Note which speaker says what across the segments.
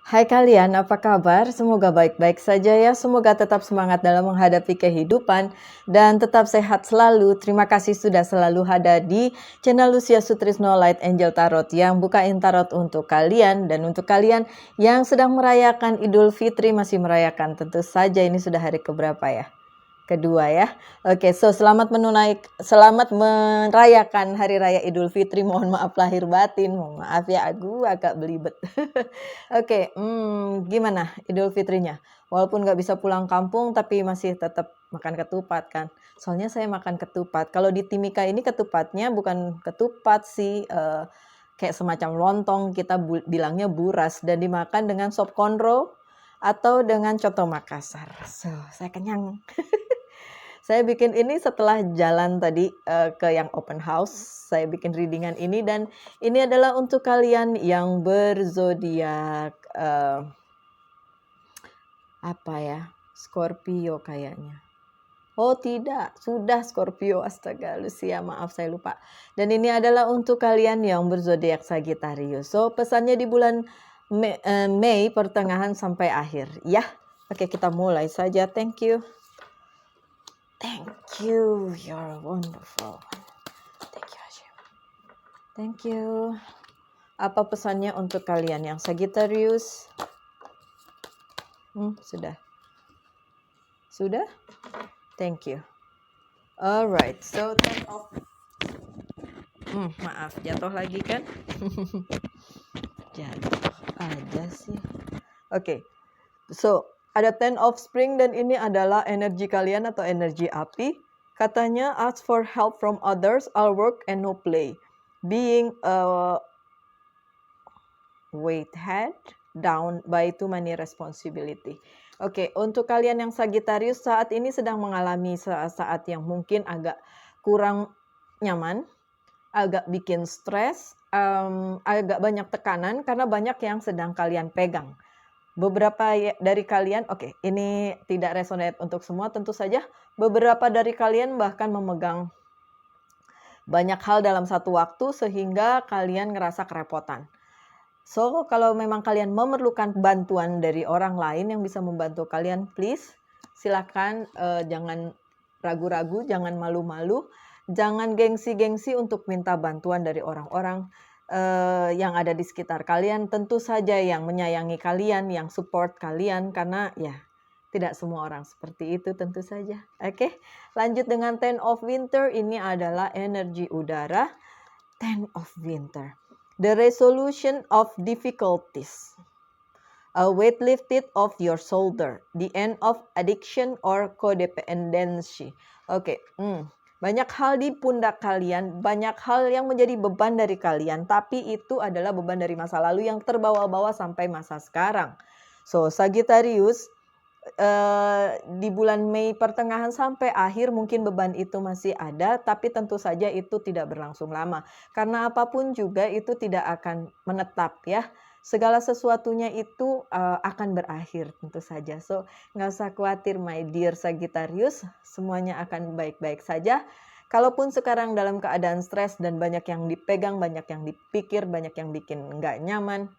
Speaker 1: Hai kalian, apa kabar? Semoga baik-baik saja ya. Semoga tetap semangat dalam menghadapi kehidupan dan tetap sehat selalu. Terima kasih sudah selalu ada di channel Lucia Sutrisno Light Angel Tarot yang bukain tarot untuk kalian. Dan untuk kalian yang sedang merayakan Idul Fitri, masih merayakan, tentu saja ini sudah hari keberapa ya? Kedua ya. Oke, selamat merayakan Hari Raya Idul Fitri. Mohon maaf lahir batin, mohon maaf ya, aku agak belibet. Oke, gimana Idul Fitrinya? Walaupun nggak bisa pulang kampung, tapi masih tetap makan ketupat kan? Soalnya saya makan ketupat. Kalau di Timika ini ketupatnya bukan ketupat sih, kayak semacam lontong, kita bilangnya buras, dan dimakan dengan sop konro atau dengan coto Makassar. So, saya kenyang. Saya bikin ini setelah jalan tadi ke yang open house. Saya bikin readingan ini dan ini adalah untuk kalian yang berzodiak apa ya? Scorpio kayaknya. Oh tidak, sudah Scorpio, astaga Lucia, maaf saya lupa. Dan ini adalah untuk kalian yang berzodiak Sagittarius. So pesannya di bulan Mei pertengahan sampai akhir ya. Oke, kita mulai saja. Thank you. Thank you, you're wonderful. Thank you, Hashim. Thank you. Apa pesannya untuk kalian yang Sagittarius? Sudah. Sudah? Thank you. Alright, so turn off. Maaf, jatuh lagi kan? Jatuh aja sih. Oke, so ada Ten of Spring dan ini adalah energi kalian atau energi api. Katanya ask for help from others, all work and no play. Being weighted down by too many responsibility. Oke, untuk kalian yang Sagittarius saat ini sedang mengalami saat yang mungkin agak kurang nyaman, agak bikin stres, agak banyak tekanan karena banyak yang sedang kalian pegang. Beberapa dari kalian, oke, ini tidak resonate untuk semua tentu saja. Beberapa dari kalian bahkan memegang banyak hal dalam satu waktu sehingga kalian ngerasa kerepotan. So, kalau memang kalian memerlukan bantuan dari orang lain yang bisa membantu kalian, please silakan, jangan ragu-ragu, jangan malu-malu, jangan gengsi-gengsi untuk minta bantuan dari orang-orang yang ada di sekitar kalian. Tentu saja yang menyayangi kalian, yang support kalian, karena ya tidak semua orang seperti itu tentu saja. Oke, lanjut dengan Ten of Winter. Ini adalah energi udara. Ten of Winter. The resolution of difficulties. A weight lifted off your shoulder. The end of addiction or codependency. Oke, banyak hal di pundak kalian, banyak hal yang menjadi beban dari kalian, tapi itu adalah beban dari masa lalu yang terbawa-bawa sampai masa sekarang. So, Sagittarius, di bulan Mei pertengahan sampai akhir mungkin beban itu masih ada, tapi tentu saja itu tidak berlangsung lama. Karena apapun juga itu tidak akan menetap ya. Segala sesuatunya itu akan berakhir tentu saja. So, nggak usah khawatir my dear Sagittarius, semuanya akan baik-baik saja. Kalaupun sekarang dalam keadaan stres dan banyak yang dipegang, banyak yang dipikir, banyak yang bikin nggak nyaman,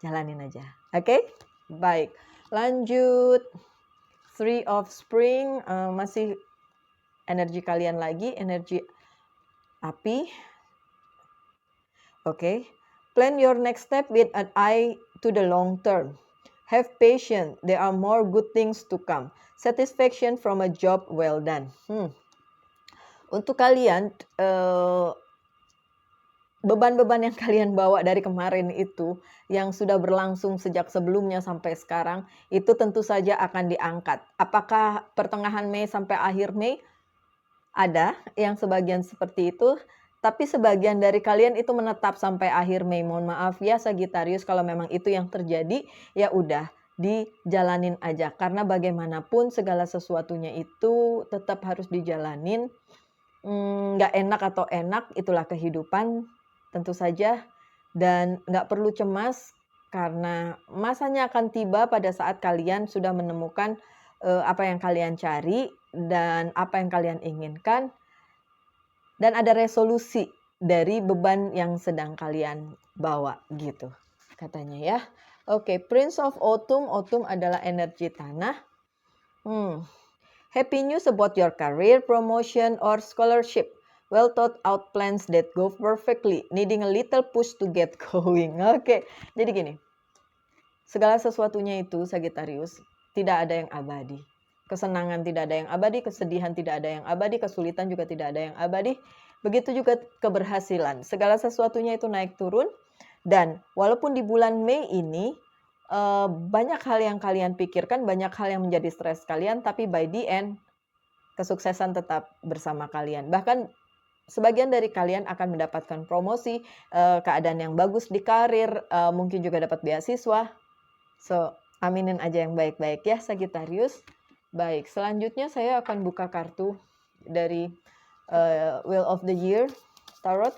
Speaker 1: jalanin aja. Oke? Baik. Lanjut, Three of Spring, masih energi kalian lagi, energi api. Oke, plan your next step with an eye to the long term. Have patience, there are more good things to come. Satisfaction from a job well done. Untuk kalian, beban-beban yang kalian bawa dari kemarin itu, yang sudah berlangsung sejak sebelumnya sampai sekarang, itu tentu saja akan diangkat. Apakah pertengahan Mei sampai akhir Mei? Ada yang sebagian seperti itu, tapi sebagian dari kalian itu menetap sampai akhir Mei. Mohon maaf ya Sagittarius, kalau memang itu yang terjadi, ya udah dijalanin aja. Karena bagaimanapun segala sesuatunya itu tetap harus dijalanin. Nggak enak atau enak, itulah kehidupan. Tentu saja, dan nggak perlu cemas karena masanya akan tiba pada saat kalian sudah menemukan apa yang kalian cari dan apa yang kalian inginkan, dan ada resolusi dari beban yang sedang kalian bawa gitu katanya ya. Oke, Prince of Autumn. Autumn adalah energi tanah. Happy news about your career, promotion, or scholarship. Well thought out plans that go perfectly, needing a little push to get going. Oke, jadi gini. Segala sesuatunya itu, Sagittarius, tidak ada yang abadi. Kesenangan tidak ada yang abadi, kesedihan tidak ada yang abadi, kesulitan juga tidak ada yang abadi. Begitu juga keberhasilan. Segala sesuatunya itu naik turun. Dan walaupun di bulan Mei ini banyak hal yang kalian pikirkan, banyak hal yang menjadi stres kalian, tapi by the end kesuksesan tetap bersama kalian. Bahkan sebagian dari kalian akan mendapatkan promosi, keadaan yang bagus di karir, mungkin juga dapat beasiswa. So, aminin aja yang baik-baik ya Sagittarius. Baik, selanjutnya saya akan buka kartu dari Wheel of the Year Tarot.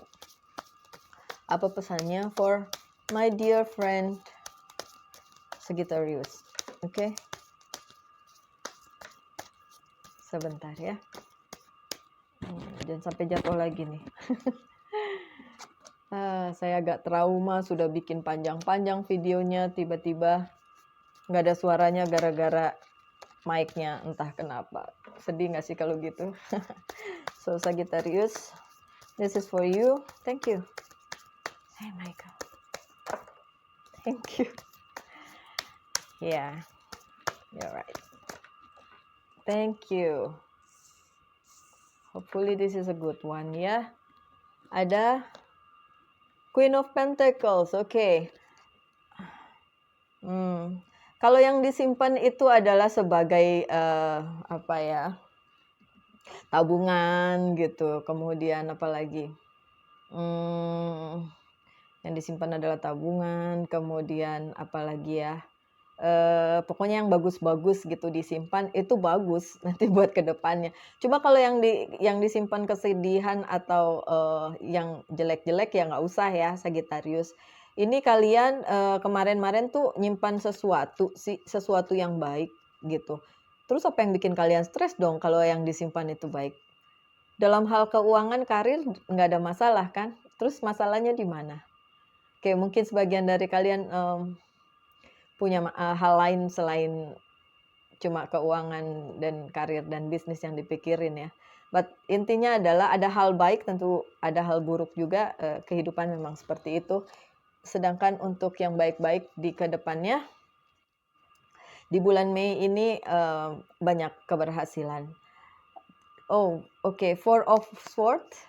Speaker 1: Apa pesannya for my dear friend Sagittarius? Oke. Sebentar ya. Jangan sampai jatuh lagi nih. Saya agak trauma, sudah bikin panjang-panjang videonya, tiba-tiba nggak ada suaranya gara-gara mic-nya, entah kenapa. Sedih nggak sih kalau gitu? So, Sagittarius, this is for you. Thank you. Hey, Michael. Thank you. Yeah, you're right. Thank you. Hopefully this is a good one ya. Ada Queen of Pentacles. Oke. Kalau yang disimpan itu adalah sebagai apa ya? Tabungan gitu. Kemudian apa lagi? Yang disimpan adalah tabungan, kemudian apalagi ya, pokoknya yang bagus-bagus gitu disimpan, itu bagus nanti buat kedepannya. Cuma kalau yang disimpan kesedihan atau yang jelek-jelek ya nggak usah ya Sagittarius. Ini kalian kemarin-kemarin tuh nyimpan sesuatu yang baik gitu. Terus apa yang bikin kalian stres dong kalau yang disimpan itu baik? Dalam hal keuangan, karir nggak ada masalah kan? Terus masalahnya di mana? Oke, mungkin sebagian dari kalian punya hal lain selain cuma keuangan dan karir dan bisnis yang dipikirin ya. But intinya adalah ada hal baik, tentu ada hal buruk juga. Kehidupan memang seperti itu. Sedangkan untuk yang baik-baik di kedepannya, di bulan Mei ini banyak keberhasilan. Oh, oke. Four of Swords.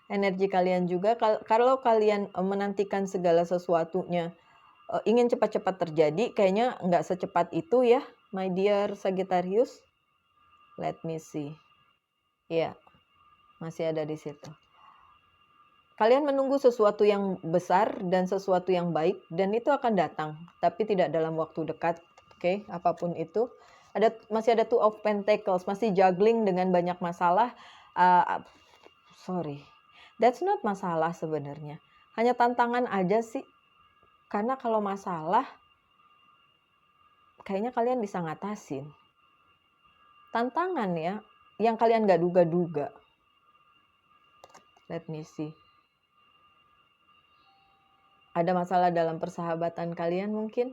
Speaker 1: Energi kalian juga, kalau kalian menantikan segala sesuatunya ingin cepat-cepat terjadi, kayaknya nggak secepat itu ya, my dear Sagittarius. Let me see. Iya, masih ada di situ. Kalian menunggu sesuatu yang besar dan sesuatu yang baik, dan itu akan datang, tapi tidak dalam waktu dekat. Oke, apapun itu. Masih ada Two of Pentacles, masih juggling dengan banyak masalah. Sorry. That's not masalah sebenarnya. Hanya tantangan aja sih. Karena kalau masalah, kayaknya kalian bisa ngatasin. Tantangan ya, yang kalian gak duga-duga. Let me see. Ada masalah dalam persahabatan kalian mungkin?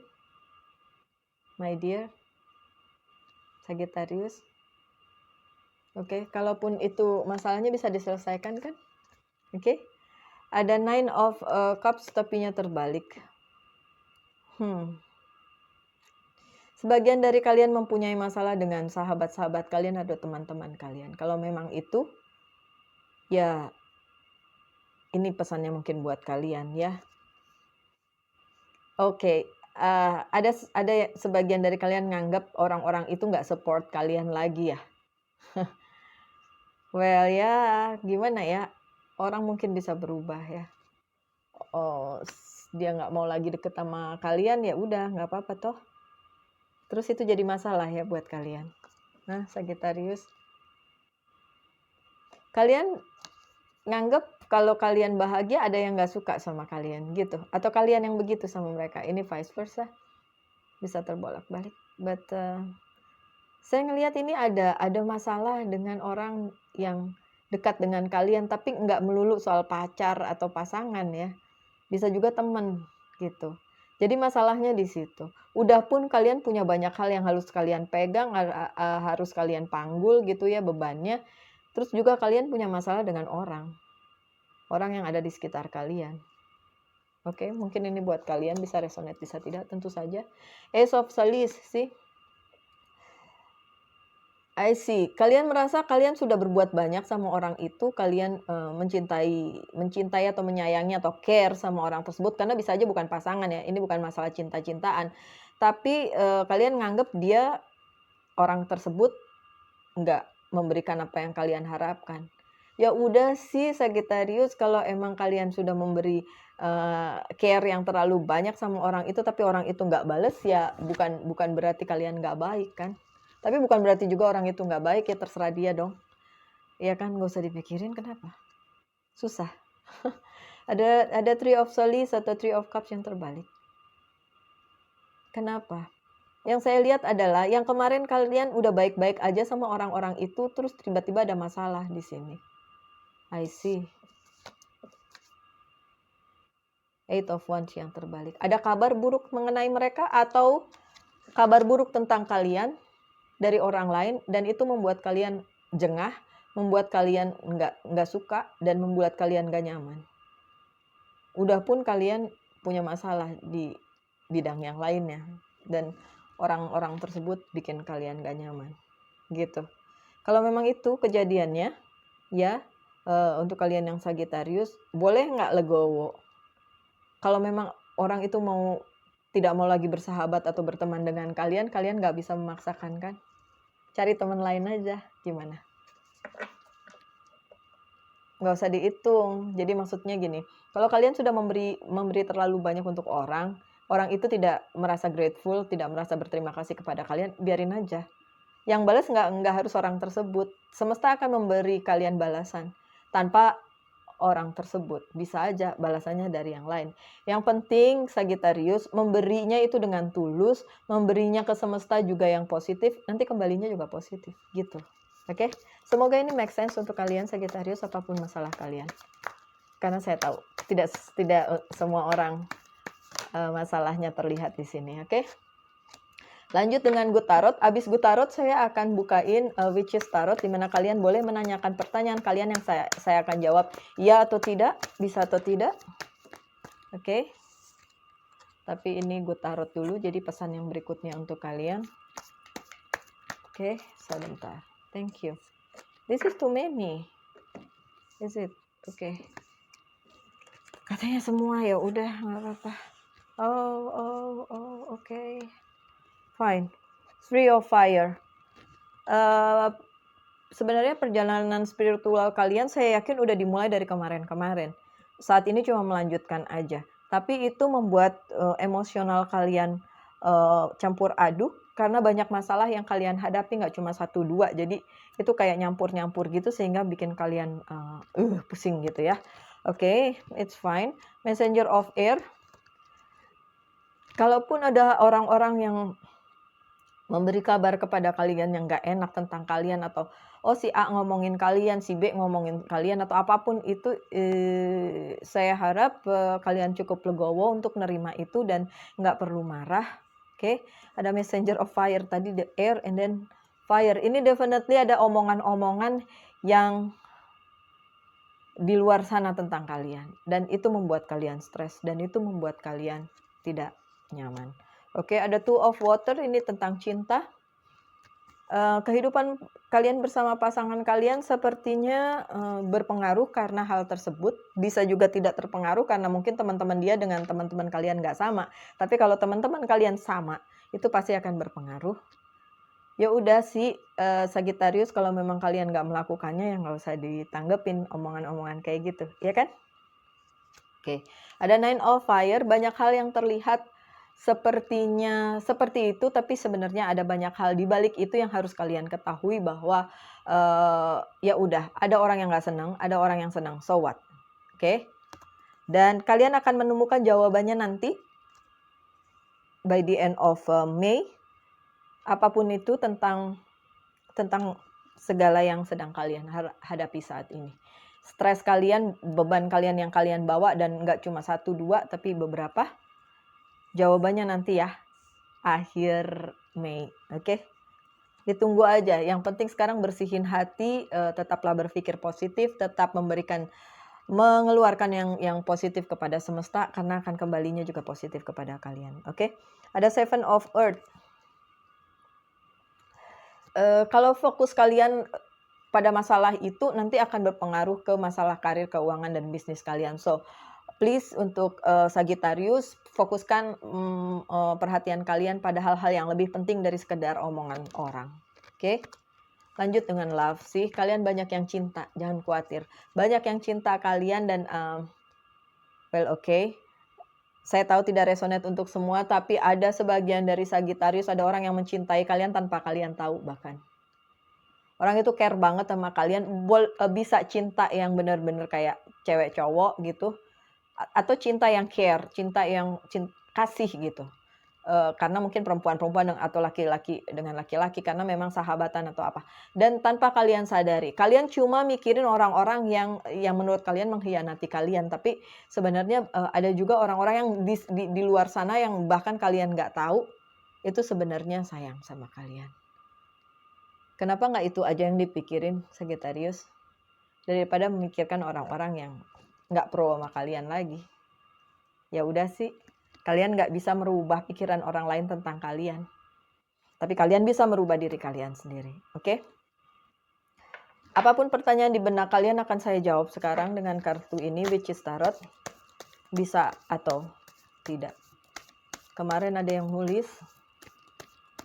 Speaker 1: My dear Sagittarius. Oke, kalaupun itu masalahnya bisa diselesaikan kan? Oke, ada Nine of Cups tapinya terbalik. Sebagian dari kalian mempunyai masalah dengan sahabat-sahabat kalian atau teman-teman kalian. Kalau memang itu, ya ini pesannya mungkin buat kalian ya. Oke, ada sebagian dari kalian nganggap orang-orang itu nggak support kalian lagi ya. Well ya, gimana ya? Orang mungkin bisa berubah ya. Oh, dia nggak mau lagi deket sama kalian, ya udah nggak apa-apa toh. Terus itu jadi masalah ya buat kalian. Nah, Sagittarius, kalian nganggep kalau kalian bahagia ada yang nggak suka sama kalian gitu, atau kalian yang begitu sama mereka. Ini vice versa, bisa terbolak-balik. But saya ngelihat ini ada masalah dengan orang yang dekat dengan kalian, tapi nggak melulu soal pacar atau pasangan ya. Bisa juga teman gitu. Jadi masalahnya di situ. Udah pun kalian punya banyak hal yang harus kalian pegang, harus kalian panggul gitu ya bebannya. Terus juga kalian punya masalah dengan orang yang ada di sekitar kalian. Oke, mungkin ini buat kalian bisa resonate, bisa tidak, tentu saja. Ace of Salis, sih. I see. Kalian merasa kalian sudah berbuat banyak sama orang itu, kalian mencintai atau menyayangi atau care sama orang tersebut, karena bisa aja bukan pasangan ya, ini bukan masalah cinta-cintaan. Tapi kalian nganggep dia, orang tersebut nggak memberikan apa yang kalian harapkan. Ya udah sih Sagittarius, kalau emang kalian sudah memberi care yang terlalu banyak sama orang itu, tapi orang itu nggak bales, ya bukan berarti kalian nggak baik kan. Tapi bukan berarti juga orang itu nggak baik, ya terserah dia dong. Ya kan, nggak usah dipikirin, kenapa? Susah. ada Three of Swords atau Three of Cups yang terbalik. Kenapa? Yang saya lihat adalah yang kemarin kalian udah baik-baik aja sama orang-orang itu, terus tiba-tiba ada masalah di sini. I see. Eight of Wands yang terbalik. Ada kabar buruk mengenai mereka atau kabar buruk tentang kalian dari orang lain, dan itu membuat kalian jengah, membuat kalian nggak suka, dan membuat kalian nggak nyaman. Udah pun kalian punya masalah di bidang yang lainnya, dan orang-orang tersebut bikin kalian nggak nyaman, gitu. Kalau memang itu kejadiannya, ya untuk kalian yang Sagittarius, boleh nggak legowo? Kalau memang orang itu tidak mau lagi bersahabat atau berteman dengan kalian nggak bisa memaksakan kan? Cari teman lain aja, gimana? Nggak usah dihitung. Jadi maksudnya gini, kalau kalian sudah memberi terlalu banyak untuk orang itu tidak merasa grateful, tidak merasa berterima kasih kepada kalian, biarin aja. Yang balas nggak harus orang tersebut. Semesta akan memberi kalian balasan tanpa orang tersebut. Bisa aja balasannya dari yang lain. Yang penting Sagittarius memberinya itu dengan tulus, memberinya ke semesta juga yang positif, nanti kembalinya juga positif gitu. Oke? Semoga ini make sense untuk kalian Sagittarius, apapun masalah kalian. Karena saya tahu tidak semua orang masalahnya terlihat di sini, oke? Lanjut dengan Good Tarot. Abis Good Tarot saya akan bukain Witches Tarot, di mana kalian boleh menanyakan pertanyaan kalian yang saya akan jawab ya atau tidak, bisa atau tidak. Oke. Tapi ini Good Tarot dulu, jadi pesan yang berikutnya untuk kalian. Oke, sebentar. Thank you. This is too many. Is it? Oke. Katanya semua, ya udah, nggak apa-apa. Oke. Fine. Three of Fire. Sebenarnya perjalanan spiritual kalian saya yakin udah dimulai dari kemarin-kemarin. Saat ini cuma melanjutkan aja. Tapi itu membuat emosional kalian campur aduk, karena banyak masalah yang kalian hadapi, nggak cuma 1-2. Jadi itu kayak nyampur-nyampur gitu, sehingga bikin kalian pusing gitu ya. Oke, it's fine. Messenger of Air. Kalaupun ada orang-orang yang memberi kabar kepada kalian yang gak enak tentang kalian, atau si A ngomongin kalian, si B ngomongin kalian, atau apapun itu, saya harap kalian cukup legowo untuk nerima itu dan gak perlu marah. Oke, ada Messenger of Fire tadi, the air and then fire. Ini definitely ada omongan-omongan yang di luar sana tentang kalian, dan itu membuat kalian stres, dan itu membuat kalian tidak nyaman. Oke, ada Two of Water, ini tentang cinta. Kehidupan kalian bersama pasangan kalian sepertinya berpengaruh karena hal tersebut. Bisa juga tidak terpengaruh karena mungkin teman-teman dia dengan teman-teman kalian nggak sama. Tapi kalau teman-teman kalian sama, itu pasti akan berpengaruh. Ya udah sih Sagittarius, kalau memang kalian nggak melakukannya, ya nggak usah ditanggepin omongan-omongan kayak gitu, ya kan? Oke, ada Nine of Fire. Banyak hal yang terlihat sepertinya seperti itu, tapi sebenarnya ada banyak hal di balik itu yang harus kalian ketahui, bahwa ya udah, ada orang yang nggak senang, ada orang yang senang, so what? Oke? Dan kalian akan menemukan jawabannya nanti by the end of May. Apapun itu tentang segala yang sedang kalian hadapi saat ini. Stres kalian, beban kalian yang kalian bawa, dan nggak cuma 1-2 tapi beberapa. Jawabannya nanti ya, akhir Mei. Oke? Ditunggu aja. Yang penting sekarang bersihin hati, tetaplah berpikir positif, tetap mengeluarkan yang positif kepada semesta, karena akan kembalinya juga positif kepada kalian. Oke? Ada Seven of Earth. Kalau fokus kalian pada masalah itu nanti akan berpengaruh ke masalah karir, keuangan, dan bisnis kalian. So, please untuk Sagittarius, fokuskan perhatian kalian pada hal-hal yang lebih penting dari sekedar omongan orang. Oke? Lanjut dengan love. Sih, kalian banyak yang cinta, jangan khawatir. Banyak yang cinta kalian dan oke. Saya tahu tidak resonate untuk semua, tapi ada sebagian dari Sagittarius, ada orang yang mencintai kalian tanpa kalian tahu bahkan. Orang itu care banget sama kalian, bisa cinta yang benar-benar kayak cewek cowok gitu, atau cinta yang care, cinta yang kasih gitu. Karena mungkin perempuan-perempuan atau laki-laki dengan laki-laki, karena memang sahabatan atau apa. Dan tanpa kalian sadari, kalian cuma mikirin orang-orang yang menurut kalian mengkhianati kalian, tapi sebenarnya ada juga orang-orang yang di luar sana yang bahkan kalian nggak tahu, itu sebenarnya sayang sama kalian. Kenapa nggak itu aja yang dipikirin, Sagittarius? Daripada memikirkan orang-orang yang nggak pro sama kalian lagi. Ya udah sih, kalian nggak bisa merubah pikiran orang lain tentang kalian. Tapi kalian bisa merubah diri kalian sendiri. Oke? Apapun pertanyaan di benak kalian akan saya jawab sekarang dengan kartu ini, Witch's Tarot. Bisa atau tidak. Kemarin ada yang nulis,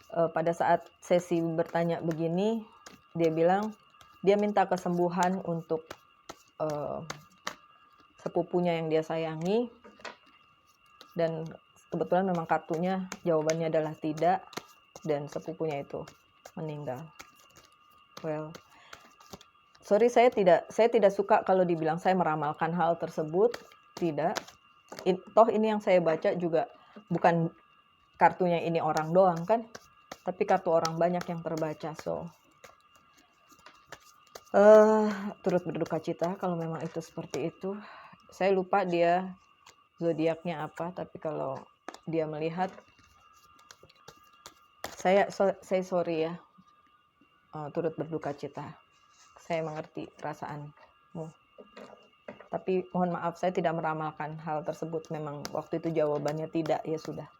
Speaker 1: pada saat sesi bertanya begini, dia bilang dia minta kesembuhan untuk sepupunya yang dia sayangi, dan kebetulan memang kartunya jawabannya adalah tidak, dan sepupunya itu meninggal. Well, sorry, saya tidak suka kalau dibilang saya meramalkan hal tersebut. Tidak. Toh ini yang saya baca juga bukan kartunya ini orang doang kan, tapi kartu orang banyak yang terbaca. So, turut berduka cita kalau memang itu seperti itu. Saya lupa dia zodiaknya apa, tapi kalau dia melihat, saya sorry ya, turut berduka cita. Saya mengerti perasaanmu, tapi mohon maaf, saya tidak meramalkan hal tersebut. Memang waktu itu jawabannya tidak, ya sudah.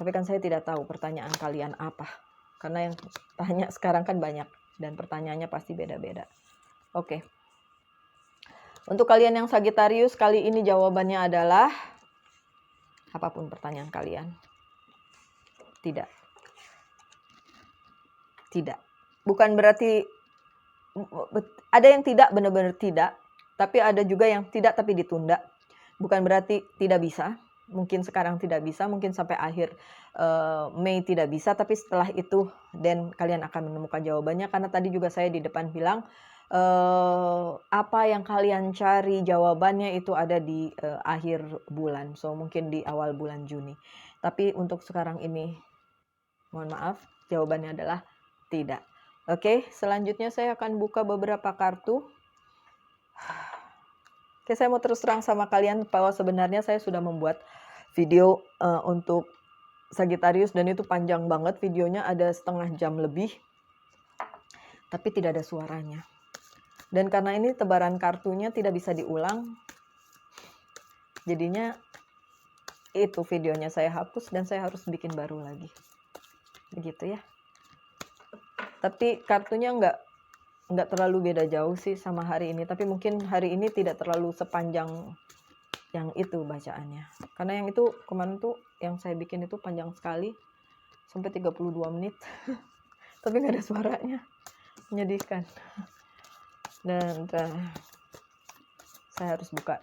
Speaker 1: Tapi kan saya tidak tahu pertanyaan kalian apa, karena yang tanya sekarang kan banyak dan pertanyaannya pasti beda-beda. Oke. Untuk kalian yang Sagittarius, kali ini jawabannya adalah apapun pertanyaan kalian. Tidak. Tidak. Bukan berarti ada yang tidak, benar-benar tidak, tapi ada juga yang tidak tapi ditunda. Bukan berarti tidak bisa. Mungkin sekarang tidak bisa, mungkin sampai akhir Mei tidak bisa, tapi setelah itu dan kalian akan menemukan jawabannya. Karena tadi juga saya di depan bilang, apa yang kalian cari jawabannya itu ada di akhir bulan. So mungkin di awal bulan Juni. Tapi untuk sekarang ini, mohon maaf, jawabannya adalah tidak. Oke, selanjutnya saya akan buka beberapa kartu. Oke, saya mau terus terang sama kalian bahwa sebenarnya saya sudah membuat video untuk Sagittarius, dan itu panjang banget videonya, ada setengah jam lebih, tapi tidak ada suaranya. Dan karena ini tebaran kartunya tidak bisa diulang, jadinya itu videonya saya hapus dan saya harus bikin baru lagi. Begitu ya. Tapi kartunya nggak terlalu beda jauh sih sama hari ini, tapi mungkin hari ini tidak terlalu sepanjang yang itu bacaannya. Karena yang itu kemarin tuh yang saya bikin itu panjang sekali, sampai 32 menit. Tapi nggak ada suaranya. Menyedihkan. Dan saya harus buka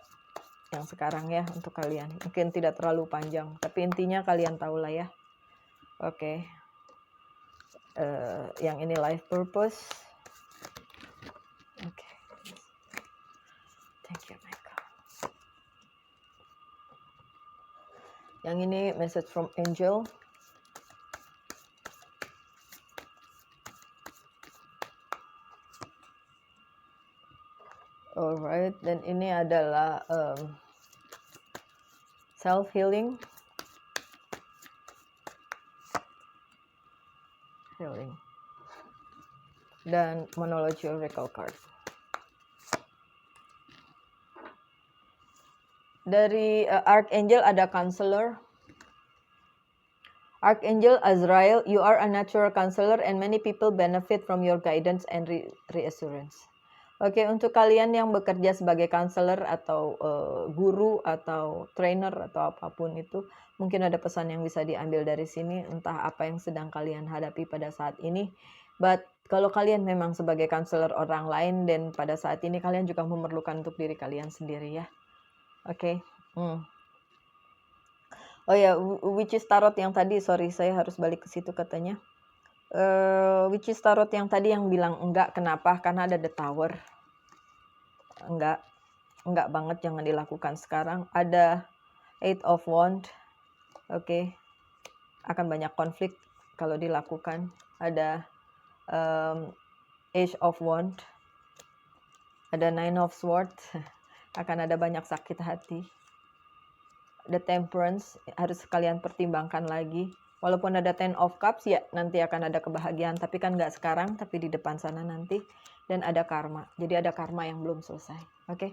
Speaker 1: yang sekarang ya untuk kalian. Mungkin tidak terlalu panjang, tapi intinya kalian tahu lah ya. Oke. Yang ini life purpose. Oke. Thank you, Michael. Yang ini message from angel. Alright, dan ini adalah self healing. healing. Dan Monology Oracle card. Dari Archangel ada Counselor. Archangel Azrael, you are a natural counselor and many people benefit from your guidance and reassurance. Oke, untuk kalian yang bekerja sebagai counselor atau guru atau trainer atau apapun itu, mungkin ada pesan yang bisa diambil dari sini, entah apa yang sedang kalian hadapi pada saat ini. But kalau kalian memang sebagai counselor orang lain dan pada saat ini kalian juga memerlukan untuk diri kalian sendiri ya. Oke. Oh ya, Witches Tarot yang tadi, sorry saya harus balik ke situ katanya. Witches Tarot yang tadi yang bilang enggak, kenapa? Karena ada The Tower. Enggak banget, jangan dilakukan sekarang. Ada Eight of Wands. Oke. Akan banyak konflik kalau dilakukan. Ada Age of Wands. Ada Nine of Swords. Akan ada banyak sakit hati. The Temperance, harus kalian pertimbangkan lagi. Walaupun ada Ten of Cups, ya nanti akan ada kebahagiaan. Tapi kan nggak sekarang, tapi di depan sana nanti. Dan ada karma. Jadi ada karma yang belum selesai. Oke?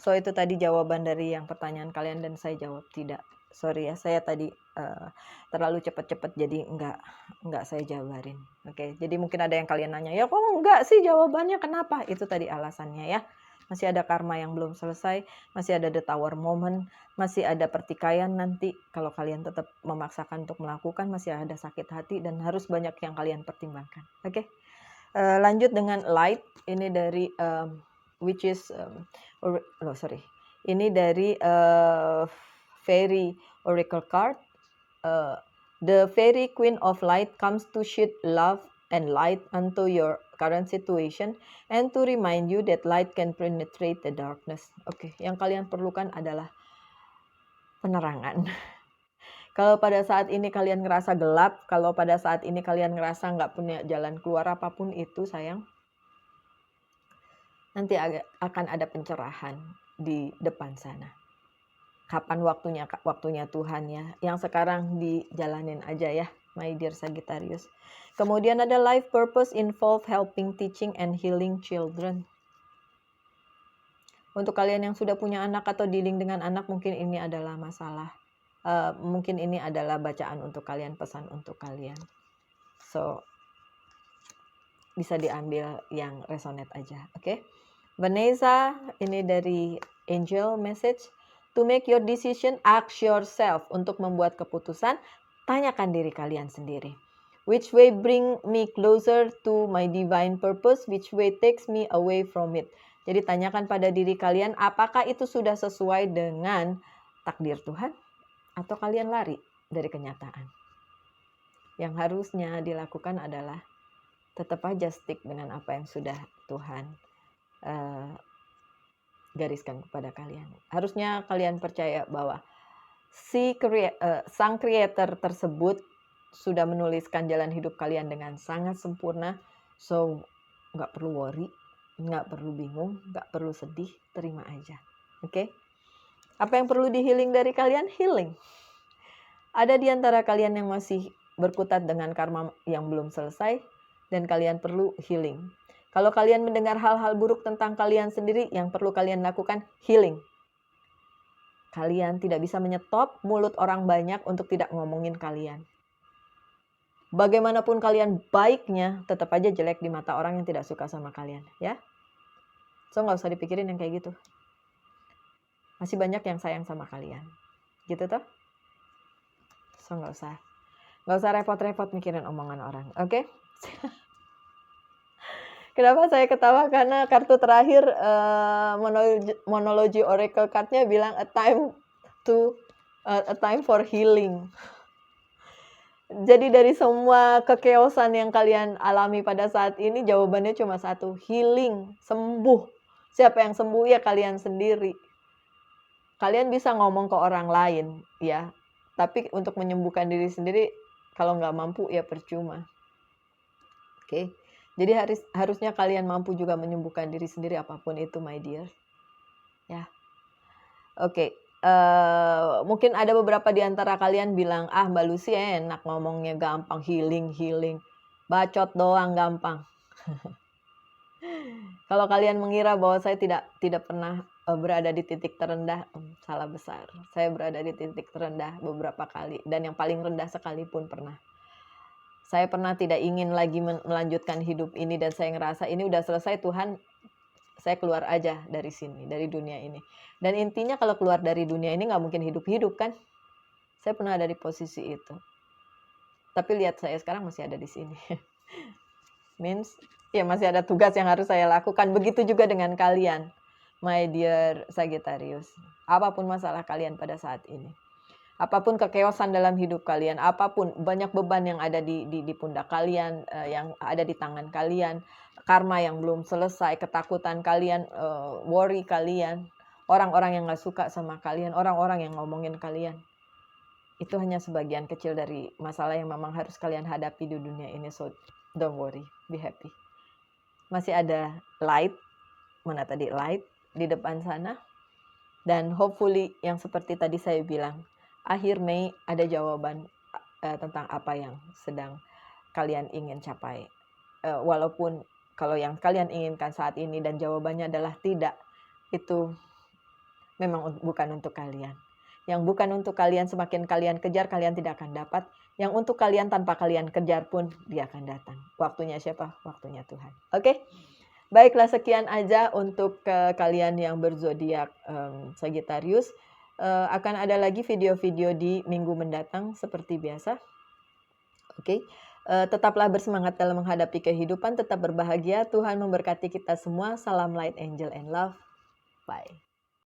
Speaker 1: So itu tadi jawaban dari yang pertanyaan kalian dan saya jawab tidak. Sorry ya, saya tadi terlalu cepat-cepat jadi nggak saya jabarin. Oke? Jadi mungkin ada yang kalian nanya, ya kok nggak sih jawabannya, kenapa? Itu tadi alasannya ya. Masih ada karma yang belum selesai, masih ada the tower moment, masih ada pertikaian nanti. Kalau kalian tetap memaksakan untuk melakukan, masih ada sakit hati dan harus banyak yang kalian pertimbangkan. Oke, lanjut dengan light. Ini dari ini dari Fairy Oracle card. The Fairy Queen of Light comes to shed love and light unto your current situation and to remind you that light can penetrate the darkness. Oke, yang kalian perlukan adalah penerangan. Kalau pada saat ini kalian ngerasa gelap, kalau pada saat ini kalian ngerasa nggak punya jalan keluar apapun itu, sayang, nanti akan ada pencerahan di depan sana. Kapan waktunya Tuhan ya. Yang sekarang dijalanin aja ya, my dear Sagittarius. Kemudian ada life purpose involve helping, teaching, and healing children. Untuk kalian yang sudah punya anak atau dealing dengan anak, mungkin ini adalah masalah. Mungkin ini adalah bacaan untuk kalian, pesan untuk kalian. So, bisa diambil yang resonate aja, oke? Vanessa, ini dari Angel Message. To make your decision, ask yourself. Untuk membuat keputusan, tanyakan diri kalian sendiri. Which way bring me closer to my divine purpose? Which way takes me away from it? Jadi tanyakan pada diri kalian, apakah itu sudah sesuai dengan takdir Tuhan? Atau kalian lari dari kenyataan? Yang harusnya dilakukan adalah tetap aja stick dengan apa yang sudah Tuhan gariskan kepada kalian. Harusnya kalian percaya bahwa sang creator tersebut sudah menuliskan jalan hidup kalian dengan sangat sempurna. So, nggak perlu worry, nggak perlu bingung, nggak perlu sedih, terima aja. Oke? Apa yang perlu di-healing dari kalian? Healing. Ada di antara kalian yang masih berkutat dengan karma yang belum selesai dan kalian perlu healing. Kalau kalian mendengar hal-hal buruk tentang kalian sendiri, yang perlu kalian lakukan healing. Kalian tidak bisa menyetop mulut orang banyak untuk tidak ngomongin kalian. Bagaimanapun kalian baiknya, tetap aja jelek di mata orang yang tidak suka sama kalian, ya. So nggak usah dipikirin yang kayak gitu. Masih banyak yang sayang sama kalian, gitu toh. So nggak usah repot-repot mikirin omongan orang, oke? Kenapa saya ketawa? Karena kartu terakhir Monology Oracle card-nya bilang a time for healing. Jadi dari semua kekeosan yang kalian alami pada saat ini, jawabannya cuma satu, healing, sembuh. Siapa yang sembuh? Ya kalian sendiri. Kalian bisa ngomong ke orang lain, ya. Tapi untuk menyembuhkan diri sendiri, kalau nggak mampu ya percuma. Oke. Jadi harusnya kalian mampu juga menyembuhkan diri sendiri apapun itu, my dear. Ya. Oke. Mungkin ada beberapa di antara kalian bilang, Mbak Lucy enak ngomongnya gampang, healing. Bacot doang gampang. Kalau kalian mengira bahwa saya tidak pernah berada di titik terendah, salah besar. Saya berada di titik terendah beberapa kali, dan yang paling rendah sekalipun pernah. Saya pernah tidak ingin lagi melanjutkan hidup ini, dan saya ngerasa ini udah selesai Tuhan, saya keluar aja dari sini, dari dunia ini. Dan intinya kalau keluar dari dunia ini nggak mungkin hidup-hidup kan. Saya pernah ada di posisi itu. Tapi lihat saya sekarang masih ada di sini. Means ya masih ada tugas yang harus saya lakukan. Begitu juga dengan kalian, my dear Sagittarius. Apapun masalah kalian pada saat ini, apapun kekeosan dalam hidup kalian, apapun banyak beban yang ada di pundak kalian, yang ada di tangan kalian, karma yang belum selesai, ketakutan kalian, worry kalian, orang-orang yang gak suka sama kalian, orang-orang yang ngomongin kalian, itu hanya sebagian kecil dari masalah yang memang harus kalian hadapi di dunia ini. So don't worry, be happy. Masih ada light, mana tadi light di depan sana. Dan hopefully yang seperti tadi saya bilang, akhir Mei ada jawaban tentang apa yang sedang kalian ingin capai. Walaupun kalau yang kalian inginkan saat ini dan jawabannya adalah tidak, itu memang bukan untuk kalian. Yang bukan untuk kalian, semakin kalian kejar, kalian tidak akan dapat. Yang untuk kalian, tanpa kalian kejar pun, dia akan datang. Waktunya siapa? Waktunya Tuhan. Oke? Baiklah, sekian aja untuk kalian yang berzodiak Sagittarius. Akan ada lagi video-video di minggu mendatang seperti biasa. Oke? Tetaplah bersemangat dalam menghadapi kehidupan, tetap berbahagia. Tuhan memberkati kita semua. Salam light, angel, and love. Bye.